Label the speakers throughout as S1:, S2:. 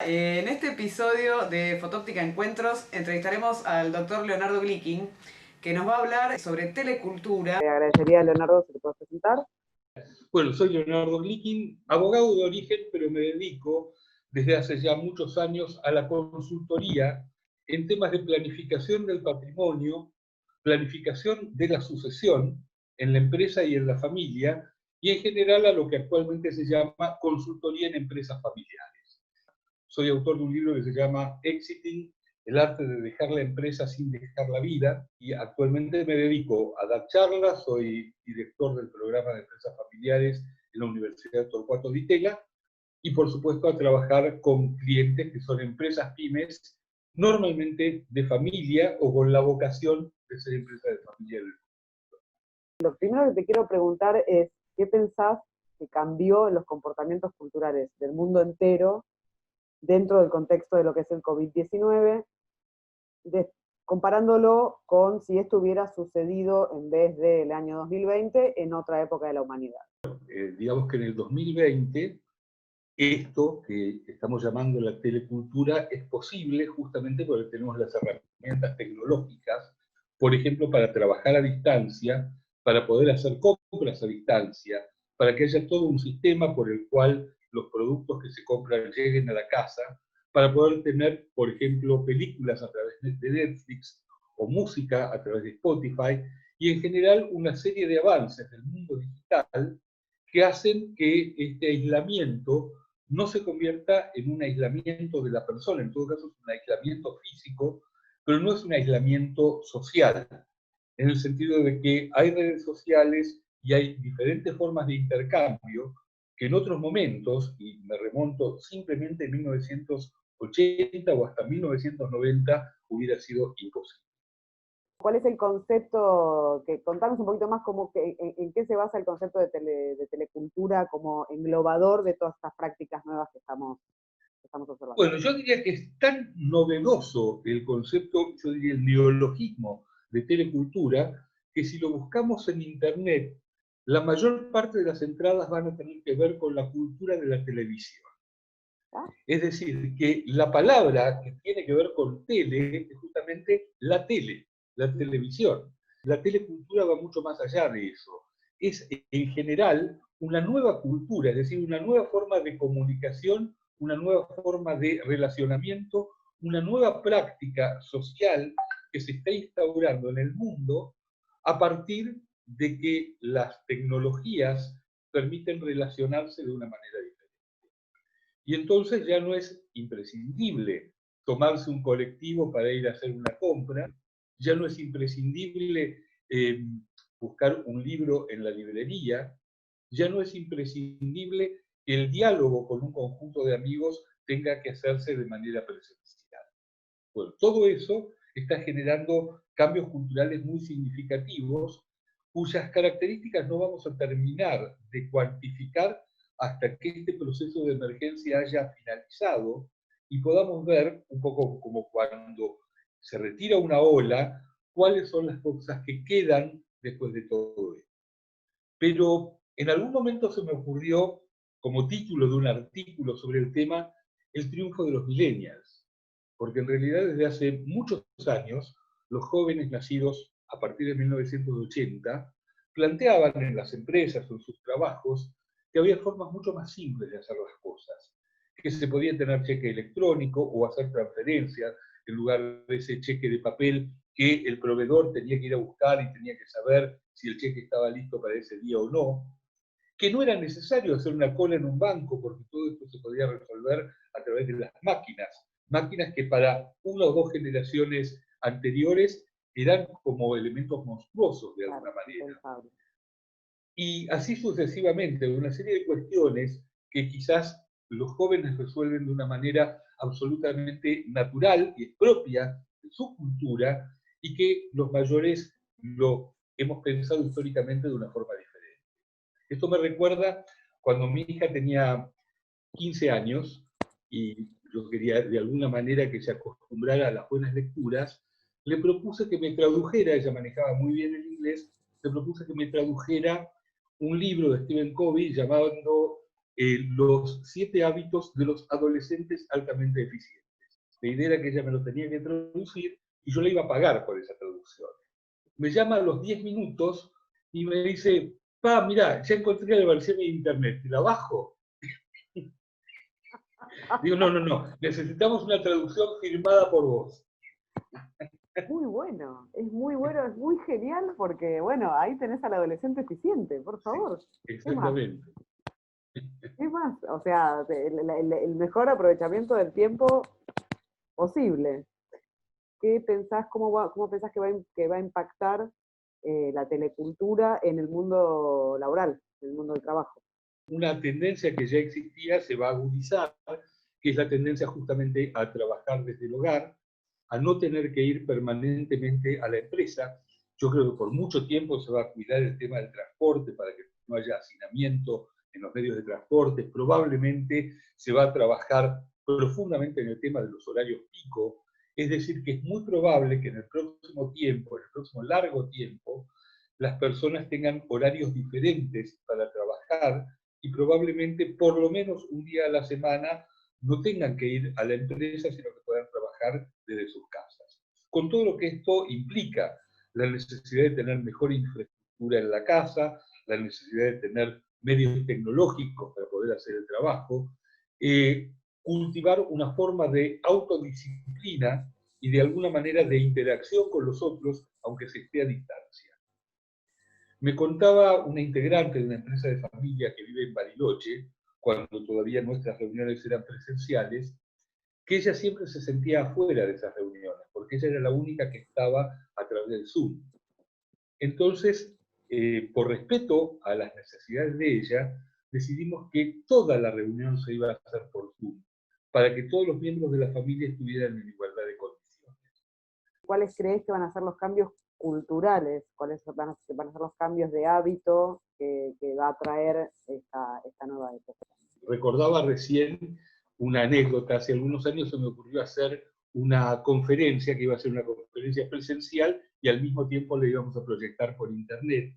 S1: En este episodio de Fotóptica Encuentros entrevistaremos al doctor Leonardo Glickin, que nos va a hablar sobre telecultura. Le agradecería a Leonardo si te puedes presentar.
S2: Bueno, soy Leonardo Glickin, abogado de origen, pero me dedico desde hace ya muchos años a la consultoría en temas de planificación del patrimonio, planificación de la sucesión en la empresa y en la familia, y en general a lo que actualmente se llama consultoría en empresas familiares. Soy autor de un libro que se llama Exiting, el arte de dejar la empresa sin dejar la vida, y actualmente me dedico a dar charlas, soy director del programa de empresas familiares en la Universidad Torcuato Di Tella, y por supuesto a trabajar con clientes que son empresas pymes, normalmente de familia o con la vocación de ser empresa de familia.
S1: Lo primero que te quiero preguntar es, ¿qué pensás que cambió en los comportamientos culturales del mundo entero dentro del contexto de lo que es el COVID-19, comparándolo con si esto hubiera sucedido en vez del año 2020 en otra época de la humanidad?
S2: Digamos que en el 2020 esto que estamos llamando la telecultura es posible justamente porque tenemos las herramientas tecnológicas, por ejemplo, para trabajar a distancia, para poder hacer compras a distancia, para que haya todo un sistema por el cual los productos que se compran lleguen a la casa, para poder tener, por ejemplo, películas a través de Netflix o música a través de Spotify, y en general una serie de avances del mundo digital que hacen que este aislamiento no se convierta en un aislamiento de la persona, en todo caso es un aislamiento físico, pero no es un aislamiento social, en el sentido de que hay redes sociales y hay diferentes formas de intercambio que en otros momentos, y me remonto simplemente en 1980 o hasta 1990, hubiera sido imposible.
S1: ¿Cuál es el concepto? Contanos un poquito más en qué se basa el concepto de telecultura como englobador de todas estas prácticas nuevas que estamos observando.
S2: Bueno, yo diría que es tan novedoso el concepto, yo diría el neologismo de telecultura, que si lo buscamos en Internet, la mayor parte de las entradas van a tener que ver con la cultura de la televisión.
S1: ¿Ah?
S2: Es decir, que la palabra que tiene que ver con tele es justamente la tele, la televisión. La telecultura va mucho más allá de eso. Es en general una nueva cultura, es decir, una nueva forma de comunicación, una nueva forma de relacionamiento, una nueva práctica social que se está instaurando en el mundo a partir de que las tecnologías permiten relacionarse de una manera diferente. Y entonces ya no es imprescindible tomarse un colectivo para ir a hacer una compra, ya no es imprescindible buscar un libro en la librería, ya no es imprescindible que el diálogo con un conjunto de amigos tenga que hacerse de manera presencial. Bueno, todo eso está generando cambios culturales muy significativos, cuyas características no vamos a terminar de cuantificar hasta que este proceso de emergencia haya finalizado y podamos ver, un poco como cuando se retira una ola, cuáles son las cosas que quedan después de todo esto. Pero en algún momento se me ocurrió, como título de un artículo sobre el tema, el triunfo de los millennials, porque en realidad desde hace muchos años los jóvenes nacidos a partir de 1980 planteaban en las empresas o en sus trabajos que había formas mucho más simples de hacer las cosas, que se podía tener cheque electrónico o hacer transferencias en lugar de ese cheque de papel que el proveedor tenía que ir a buscar y tenía que saber si el cheque estaba listo para ese día o no, que no era necesario hacer una cola en un banco porque todo esto se podía resolver a través de las máquinas que para una o dos generaciones anteriores eran como elementos monstruosos de alguna manera. Y así sucesivamente, una serie de cuestiones que quizás los jóvenes resuelven de una manera absolutamente natural y propia de su cultura y que los mayores lo hemos pensado históricamente de una forma diferente. Esto me recuerda cuando mi hija tenía 15 años y yo quería de alguna manera que se acostumbrara a las buenas lecturas, le propuse que me tradujera, ella manejaba muy bien el inglés, le propuse que me tradujera un libro de Stephen Covey llamado los 7 hábitos de los adolescentes altamente eficientes. La idea era que ella me lo tenía que traducir y yo le iba a pagar por esa traducción. Me llama a los 10 minutos y me dice, pa, mirá, ya encontré la versión de internet, ¿te la bajo? Digo, no, necesitamos una traducción firmada por vos.
S1: Muy bueno, es muy genial porque, bueno, ahí tenés al adolescente eficiente, por favor.
S2: Sí, exactamente.
S1: ¿Qué más? O sea, el mejor aprovechamiento del tiempo posible. ¿Qué pensás, cómo pensás que va a impactar la telecultura en el mundo laboral, en el mundo del trabajo?
S2: Una tendencia que ya existía se va a agudizar, que es la tendencia justamente a trabajar desde el hogar, a no tener que ir permanentemente a la empresa. Yo creo que por mucho tiempo se va a cuidar el tema del transporte para que no haya hacinamiento en los medios de transporte. Probablemente se va a trabajar profundamente en el tema de los horarios pico. Es decir, que es muy probable que en el próximo tiempo, en el próximo largo tiempo, las personas tengan horarios diferentes para trabajar y probablemente por lo menos un día a la semana no tengan que ir a la empresa, sino que puedan trabajar desde sus casas. Con todo lo que esto implica, la necesidad de tener mejor infraestructura en la casa, la necesidad de tener medios tecnológicos para poder hacer el trabajo, cultivar una forma de autodisciplina y de alguna manera de interacción con los otros, aunque se esté a distancia. Me contaba una integrante de una empresa de familia que vive en Bariloche, cuando todavía nuestras reuniones eran presenciales, que ella siempre se sentía afuera de esas reuniones, porque ella era la única que estaba a través del Zoom. Entonces, por respeto a las necesidades de ella, decidimos que toda la reunión se iba a hacer por Zoom, para que todos los miembros de la familia estuvieran en igualdad de condiciones.
S1: ¿Cuáles crees que van a ser los cambios culturales? ¿Cuáles van a ser los cambios de hábito que va a traer esta nueva época?
S2: Recordaba recién una anécdota. Hace algunos años se me ocurrió hacer una conferencia, que iba a ser una conferencia presencial, y al mismo tiempo la íbamos a proyectar por internet.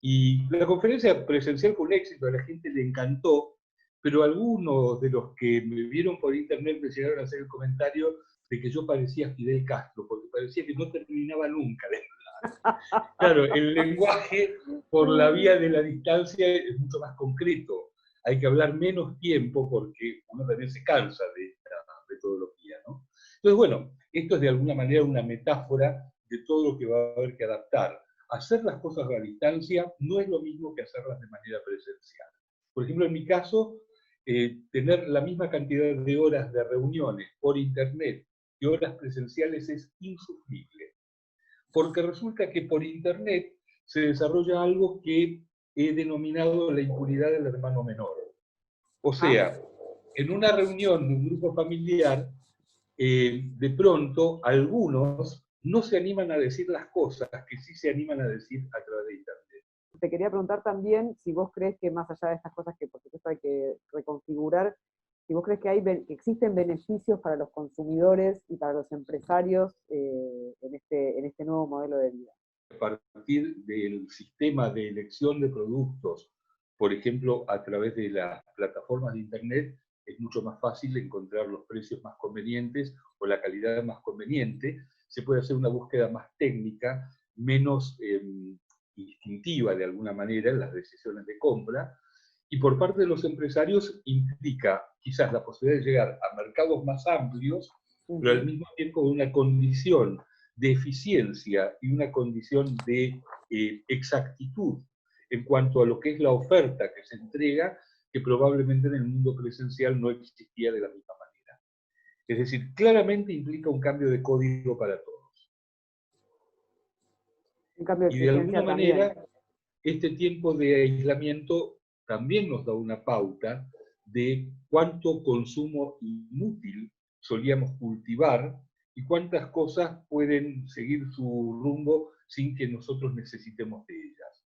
S2: Y la conferencia presencial fue un éxito, a la gente le encantó, pero algunos de los que me vieron por internet me llegaron a hacer el comentario de que yo parecía Fidel Castro, porque parecía que no terminaba nunca de hablar. Claro, el lenguaje por la vía de la distancia es mucho más concreto. Hay que hablar menos tiempo porque uno también se cansa de esta metodología, ¿no? Entonces, bueno, esto es de alguna manera una metáfora de todo lo que va a haber que adaptar. Hacer las cosas a la distancia no es lo mismo que hacerlas de manera presencial. Por ejemplo, en mi caso, tener la misma cantidad de horas de reuniones por internet que horas presenciales es insufrible. Porque resulta que por internet se desarrolla algo que he denominado la impunidad del hermano menor. O sea, en una reunión de un grupo familiar, de pronto algunos no se animan a decir las cosas que sí se animan a decir a través de internet.
S1: Te quería preguntar también si vos crees que más allá de estas cosas que por supuesto hay que reconfigurar, si vos crees que existen beneficios para los consumidores y para los empresarios en este nuevo modelo de vida.
S2: A partir del sistema de elección de productos, por ejemplo, a través de las plataformas de internet, es mucho más fácil encontrar los precios más convenientes o la calidad más conveniente. Se puede hacer una búsqueda más técnica, menos instintiva de alguna manera en las decisiones de compra. Y por parte de los empresarios implica quizás la posibilidad de llegar a mercados más amplios, pero al mismo tiempo una condición de eficiencia y una condición de exactitud en cuanto a lo que es la oferta que se entrega, que probablemente en el mundo presencial no existía de la misma manera. Es decir, claramente implica un cambio de código para todos.
S1: Un cambio de
S2: y de alguna manera,
S1: también.
S2: Este tiempo de aislamiento también nos da una pauta de cuánto consumo inútil solíamos cultivar y cuántas cosas pueden seguir su rumbo sin que nosotros necesitemos de ellas.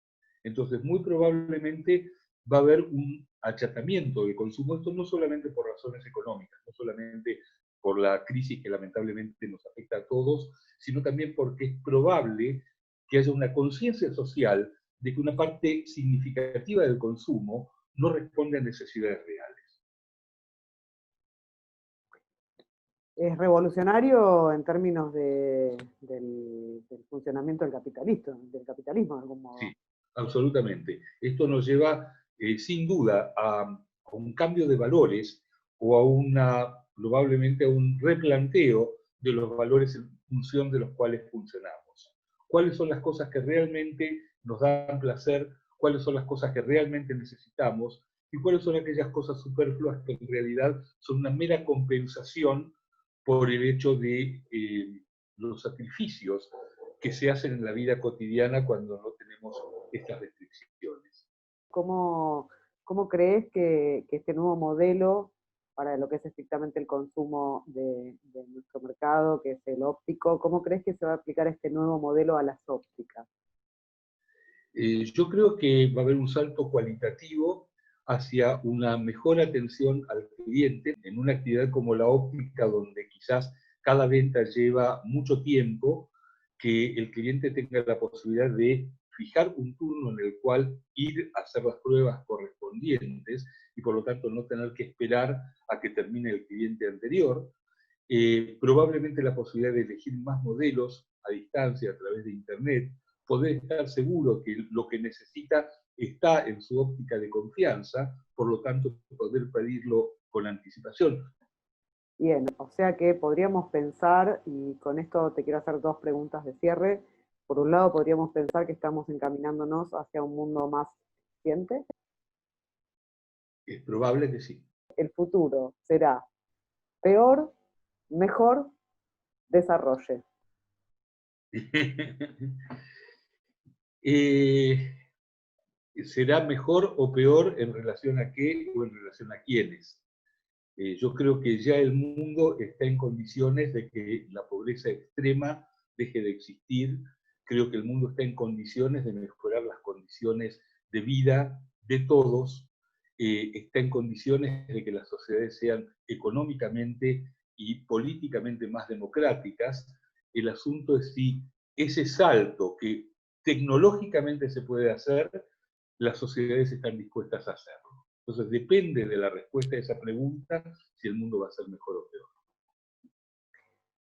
S2: Entonces, muy probablemente va a haber un achatamiento del consumo, esto no solamente por razones económicas, no solamente por la crisis que lamentablemente nos afecta a todos, sino también porque es probable que haya una conciencia social de que una parte significativa del consumo no responde a necesidades reales.
S1: Es revolucionario en términos del funcionamiento del capitalismo, de algún modo.
S2: Sí, absolutamente. Esto nos lleva, sin duda, a un cambio de valores o probablemente a un replanteo de los valores en función de los cuales funcionamos. ¿Cuáles son las cosas que realmente nos dan placer? ¿Cuáles son las cosas que realmente necesitamos? ¿Y cuáles son aquellas cosas superfluas que en realidad son una mera compensación por el hecho de los sacrificios que se hacen en la vida cotidiana cuando no tenemos estas restricciones?
S1: ¿Cómo crees que este nuevo modelo para lo que es estrictamente el consumo de nuestro mercado, que es el óptico, cómo crees que se va a aplicar este nuevo modelo a las ópticas?
S2: Yo creo que va a haber un salto cualitativo hacia una mejor atención al cliente en una actividad como la óptica, donde quizás cada venta lleva mucho tiempo, que el cliente tenga la posibilidad de fijar un turno en el cual ir a hacer las pruebas correspondientes y por lo tanto no tener que esperar a que termine el cliente anterior. Probablemente la posibilidad de elegir más modelos a distancia a través de Internet, poder estar seguro que lo que necesita está en su óptica de confianza, por lo tanto poder pedirlo con anticipación.
S1: Bien, o sea que podríamos pensar, y con esto te quiero hacer dos preguntas de cierre. Por un lado, podríamos pensar que estamos encaminándonos hacia un mundo más eficiente.
S2: Es probable que sí.
S1: El futuro será peor, mejor, desarrolle.
S2: ¿Será mejor o peor en relación a qué o en relación a quiénes? Yo creo que ya el mundo está en condiciones de que la pobreza extrema deje de existir. Creo que el mundo está en condiciones de mejorar las condiciones de vida de todos. Está en condiciones de que las sociedades sean económicamente y políticamente más democráticas. El asunto es si ese salto que tecnológicamente se puede hacer, las sociedades están dispuestas a hacerlo. Entonces depende de la respuesta a esa pregunta si el mundo va a ser mejor o peor.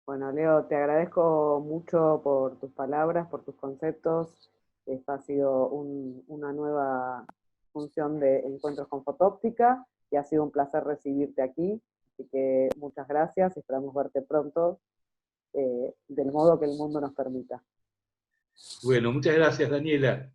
S1: Bueno, Leo, te agradezco mucho por tus palabras, por tus conceptos. Esta ha sido una nueva función de Encuentros con Fotóptica y ha sido un placer recibirte aquí. Así que muchas gracias y esperamos verte pronto del modo que el mundo nos permita.
S2: Bueno, muchas gracias, Daniela.